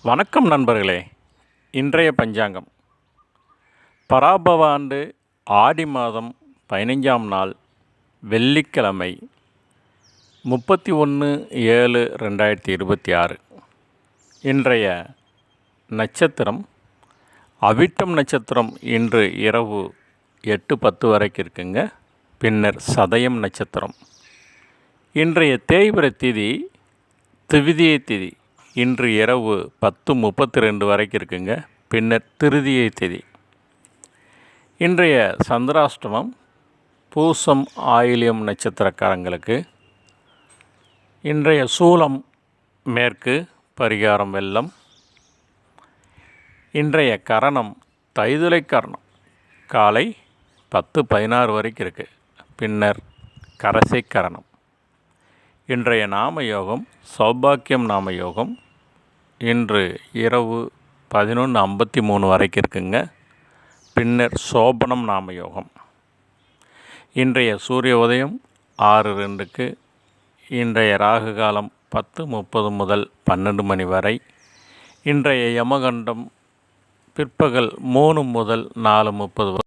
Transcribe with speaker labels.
Speaker 1: வணக்கம் நண்பர்களே. இன்றைய பஞ்சாங்கம் பராபவ ஆண்டு ஆடி மாதம் 15ஆம் நாள் வெள்ளிக்கிழமை 31/7/2026. இன்றைய நட்சத்திரம் அவிட்டம் நட்சத்திரம். இன்று இரவு 8:10 வரைக்கும் இருக்குங்க. பின்னர் சதயம் நட்சத்திரம். இன்றைய தேய்பிறை திதி திவிதியை திதி. இன்று இரவு 10:32 வரைக்கும் இருக்குங்க. பின்னர் திருதியை திதி. இன்றைய சந்திராஷ்டமம் பூசம் ஆயில்யம் நட்சத்திரக்காரங்களுக்கு. இன்றைய சூலம் மேற்கு, பரிகாரம் வெள்ளம். இன்றைய கரணம் தைதுளை கரணம். காலை 10:16 வரைக்கும் இருக்குது. பின்னர் கரசை கரணம். இன்றைய நாம யோகம் சௌபாக்கியம் நாம யோகம். இன்று இரவு 11:53 வரைக்கும் இருக்குங்க. பின்னர் சோபனம் நாம யோகம். இன்றைய சூரிய உதயம் 6:02. இன்றைய ராகு காலம் 10:30 முதல் 12 மணி வரை. இன்றைய யமகண்டம் பிற்பகல் 3 முதல் 4:30 வரை.